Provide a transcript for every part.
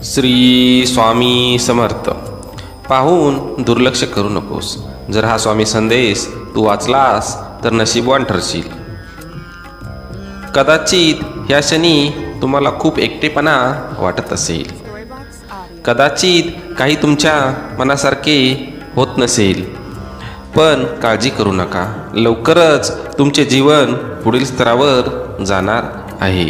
श्री स्वामी समर्थ. पाहून दुर्लक्ष करू नकोस. जर हा स्वामी संदेश तू वाचलास तर नशीबवान ठरशील. कदाचित ह्या क्षणी तुम्हाला खूप एकटेपणा वाटत असेल. कदाचित काही तुमच्या मनासारखे होत नसेल. पण काळजी करू नका, लवकरच तुमचे जीवन पुढील स्तरावर जाणार आहे.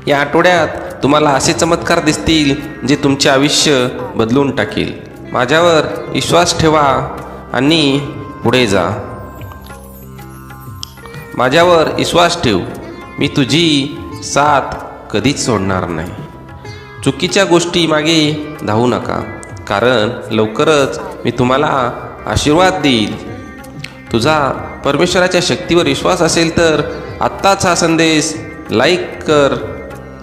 या आठवड्यात तुम्हाला असे चमत्कार दिसतील जे तुमचे आयुष्य बदलून टाकेल. माझ्यावर विश्वास ठेवा आणि पुढे जा. माझ्यावर विश्वास ठेव, मी तुझी साथ कधीच सोडणार नाही. चुकीच्या गोष्टी मागे धावू नका, कारण लवकरच मी तुम्हाला आशीर्वाद देईल. तुझा परमेश्वराच्या शक्तीवर विश्वास असेल तर आत्ताच हा संदेश लाईक कर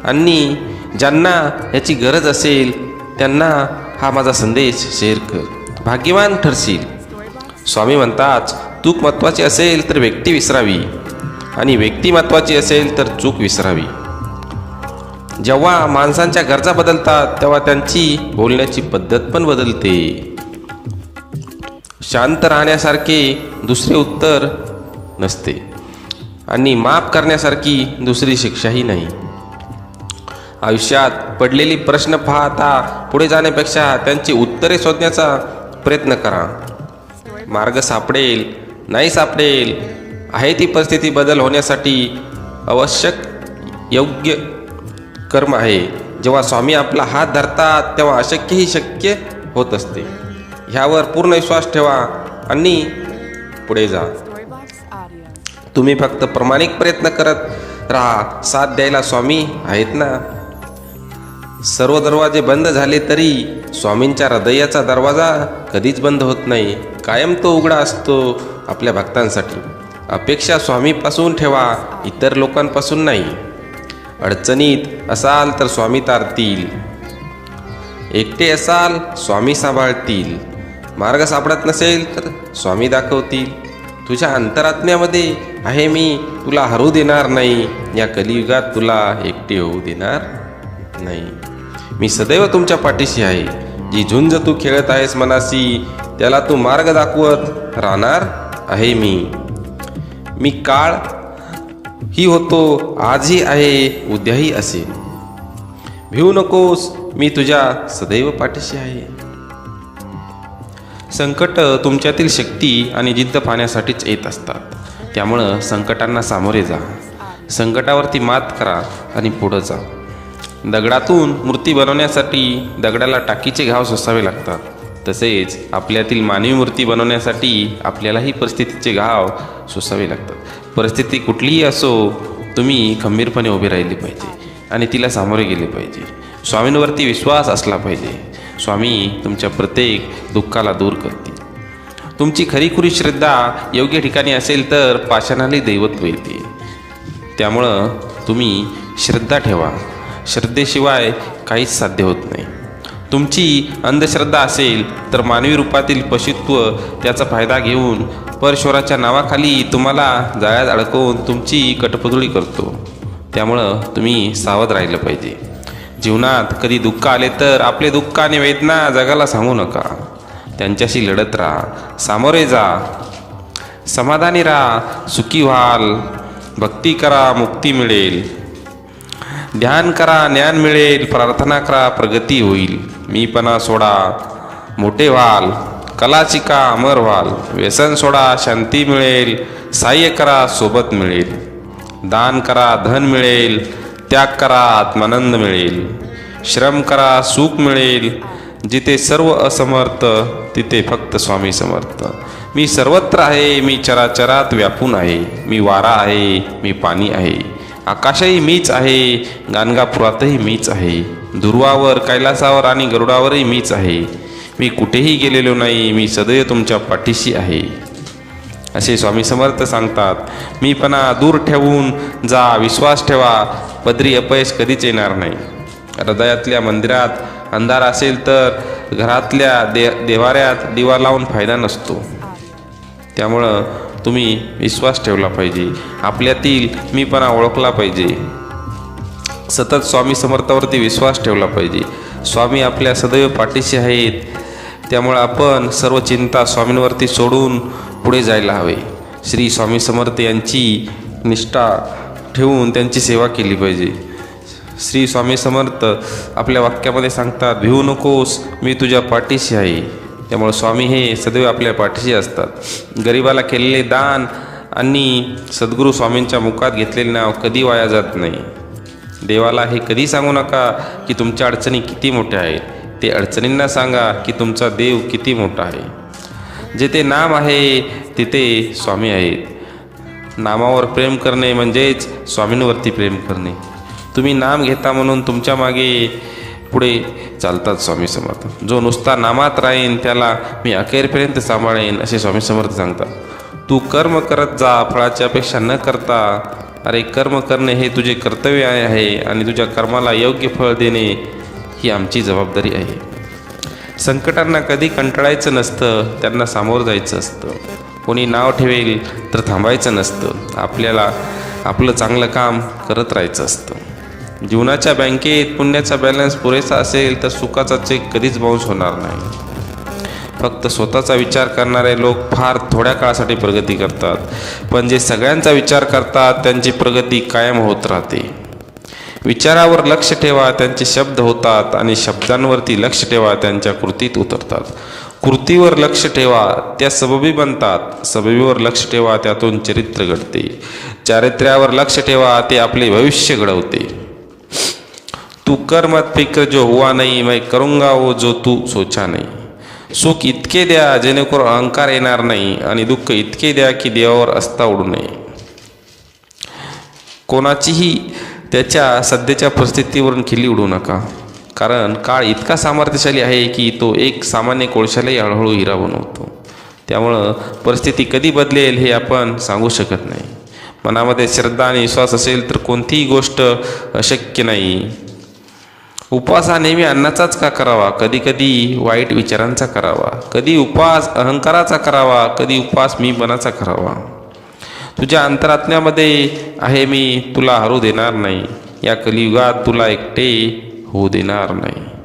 आणि ज्यांना याची गरज असेल त्यांना हा माझा संदेश शेअर कर. भाग्यवान ठरशील. स्वामी म्हणतात, चूक महत्त्वाची असेल तर व्यक्ती विसरावी आणि व्यक्ती महत्त्वाची असेल तर चूक विसरावी. जेव्हा माणसांच्या गरजा बदलतात तेव्हा त्यांची बोलण्याची पद्धत पण बदलते. शांत राहण्यासारखे दुसरे उत्तर नसते आणि माफ करण्यासारखी दुसरी शिक्षाही नाही. आयुष्यात पडलेली प्रश्न पाहता पुढे जाण्यापेक्षा त्यांची उत्तरे शोधण्याचा प्रयत्न करा. मार्ग सापडेल नाही सापडेल, आहे ती परिस्थिती बदल होण्यासाठी आवश्यक योग्य कर्म आहे. जेव्हा स्वामी आपला हात धरतात तेव्हा अशक्यही शक्य होत असते. ह्यावर पूर्ण विश्वास ठेवा आणि पुढे जा. तुम्ही फक्त प्रामाणिक प्रयत्न करत राहा. साथ द्यायला स्वामी आहेत ना. सर्व दरवाजे बंद झाले तरी स्वामींच्या हृदयाचा दरवाजा कधीच बंद होत नाही. कायम तो उघडा असतो आपल्या भक्तांसाठी. अपेक्षा स्वामीपासून ठेवा, इतर लोकांपासून नाही. अडचणीत असाल तर स्वामी तारतील. एकटे असाल स्वामी सांभाळतील. मार्ग सापडत नसेल तर स्वामी दाखवतील. तुझ्या अंतरात्म्यामध्ये आहे मी, तुला हरू देणार नाही. या कलियुगात तुला एकटे होऊ देणार नाही. मी सदैव तुमच्या पाठीशी आहे. जी झुंज तू खेळत आहेस मनाशी, त्याला तू मार्ग दाखवत राहणार आहे मी काळ ही होतो, आजही आहे, उद्याही असेल. भिवू नकोस, मी तुझ्या सदैव पाठीशी आहे. संकट तुमच्यातील शक्ती आणि जिद्द पाहण्यासाठीच येत असतात. त्यामुळं संकटांना सामोरे जा. संकटावरती मात करा आणि पुढं जा. दगडातून मूर्ती बनवण्यासाठी दगडाला टाकीचे घाव सोसावे लागतात. तसेच आपल्यातील मानवी मूर्ती बनवण्यासाठी आपल्यालाही परिस्थितीचे घाव सोसावे लागतात. परिस्थिती कुठलीही असो, तुम्ही खंबीरपणे उभे राहिले पाहिजे आणि तिला सामोरे गेले पाहिजे. स्वामींवरती विश्वास असला पाहिजे. स्वामी तुमच्या प्रत्येक दुःखाला दूर करतील. तुमची खरीखुरी श्रद्धा योग्य ठिकाणी असेल तर पाषाणालाही दैवत्व येते. त्यामुळं तुम्ही श्रद्धा ठेवा. श्रद्धेशिवाय काहीच साध्य होत नाही. तुमची अंधश्रद्धा असेल तर मानवी रूपातील पशुत्व त्याचा फायदा घेऊन परमेश्वराच्या नावाखाली तुम्हाला जाळ्यात अडकवून तुमची कटपुतळी करतो. त्यामुळं तुम्ही सावध राहिलं पाहिजे. जीवनात कधी दुःख आले तर आपले दुःख आणि वेदना जगाला सांगू नका. त्यांच्याशी लढत राहा, सामोरे जा, समाधानी राहा, सुखी व्हाल. भक्ती करा, मुक्ती मिळेल. ध्यान करा, ज्ञान मिळेल. प्रार्थना करा, प्रगती होईल. मीपणा सोडा, मोठे व्हाल. कला शिका, अमर व्हाल. व्यसन सोडा, शांती मिळेल. सहाय्य करा, सोबत मिळेल. दान करा, धन मिळेल. त्याग करा, आत्मानंद मिळेल. श्रम करा, सुख मिळेल. जिथे सर्व असमर्थ तिथे फक्त स्वामी समर्थ. मी सर्वत्र आहे, मी चराचरात व्यापून आहे. मी वारा आहे, मी पाणी आहे. आकाशही मीच आहे, गाणगापुरातही मीच आहे. दुर्वावर, कैलासावर आणि गरुडावरही मीच आहे. मी कुठेही गेलेलो नाही, मी सदैव तुमच्या पाठीशी आहे. असे स्वामी समर्थ सांगतात. मीपणा दूर ठेवून जा, विश्वास ठेवा. पदरी अपयश कधीच येणार नाही. हृदयातल्या मंदिरात अंधार असेल तर घरातल्या देवाऱ्यात दिवा लावून फायदा नसतो. त्यामुळं तुम्ही विश्वास ठेवला पाहिजे. आपल्यातील मीपणा ओळखला पाहिजे. सतत स्वामी समर्थावरती विश्वास ठेवला पाहिजे. स्वामी आपल्या सदैव पाठीशी आहेत. त्यामुळे आपण सर्व चिंता स्वामींवरती सोडून पुढे जायला हवे. श्री स्वामी समर्थ यांची निष्ठा ठेवून त्यांची सेवा केली पाहिजे. श्री स्वामी समर्थ आपल्या वाक्यामध्ये सांगतात, भिवू नकोस, मी तुझ्या पाठीशी आहे. त्यामुळे स्वामी हे सदैव आपल्या पाठीशी असतात. गरिबाला केलेले दान आणि सद्गुरू स्वामींच्या मुखात घेतलेले नाव कधी वाया जात नाही. देवाला हे कधी सांगू नका की तुमच्या अडचणी किती मोठ्या आहेत. ते अडचणींना सांगा की तुमचा देव किती मोठा आहे. जेथे नाम आहे तिथे स्वामी आहेत. नामावर प्रेम करणे म्हणजेच स्वामींवरती प्रेम करणे. तुम्ही नाम घेता म्हणून तुमच्या मागे पुढे चालतात स्वामी समर्थ. जो नुसता नामात राहीन त्याला मी अखेरपर्यंत सांभाळेन असे स्वामी समर्थ सांगतात. तू कर्म करत जा, फळाची अपेक्षा न करता. अरे कर्म करणे हे तुझे कर्तव्य आहे आणि तुझ्या कर्माला योग्य फळ देणे ही आमची जबाबदारी आहे. संकटांना कधी कंटाळायचं नसतं, त्यांना सामोरं जायचं असतं. कोणी नाव ठेवेल तर थांबायचं नसतं. आपल्याला आपलं चांगलं काम करत राहायचं असतं. जीवनाच्या बँकेत पुण्याचा बॅलन्स पुरेसा असेल तर सुखाचा चेक कधीच बाउन्स होणार नाही. फक्त स्वतःचा विचार करणारे लोक फार थोड्या काळासाठी प्रगती करतात, पण जे सगळ्यांचा विचार करतात त्यांची प्रगती कायम होत राहते. विचारावर लक्ष ठेवा, त्यांचे शब्द होतात, आणि शब्दांवरती लक्ष ठेवा, त्यांच्या कृतीत उतरतात. कृतीवर लक्ष ठेवा, त्या सबबी बनतात. सबबीवर लक्ष ठेवा, त्यातून चरित्र घडते. चारित्र्यावर लक्ष ठेवा, ते आपले भविष्य घडवते. तू कर मत फिक्र जो हुआ नहीं, मैं करूंगा वो जो तू सोचा नहीं. सुख इतके द्या जेणेकरून अहंकार येणार नाही, आणि दुःख इतके द्या की देवावर अस्ता उडू नये. कोणाचीही त्याच्या सध्याच्या परिस्थितीवरून खिल्ली उडू नका, कारण काळ इतका सामर्थ्यशाली आहे की तो एक सामान्य कोळशालाही हळूहळू हिरा बनवतो. त्यामुळं परिस्थिती कधी बदलेल हे आपण सांगू शकत नाही. मनामध्ये श्रद्धा आणि विश्वास असेल तर कोणतीही गोष्ट अशक्य नाही. उपवास हा नेहमी अन्नाचाच का करावा, कधी कधी वाईट विचारांचा करावा. कधी उपवास अहंकाराचा करावा, कधी उपवास मीपणाचा करावा. तुझ्या अंतरात्म्यामध्ये आहे मी, तुला हरू देणार नाही. या कलियुगात तुला एकटे होऊ देणार नाही.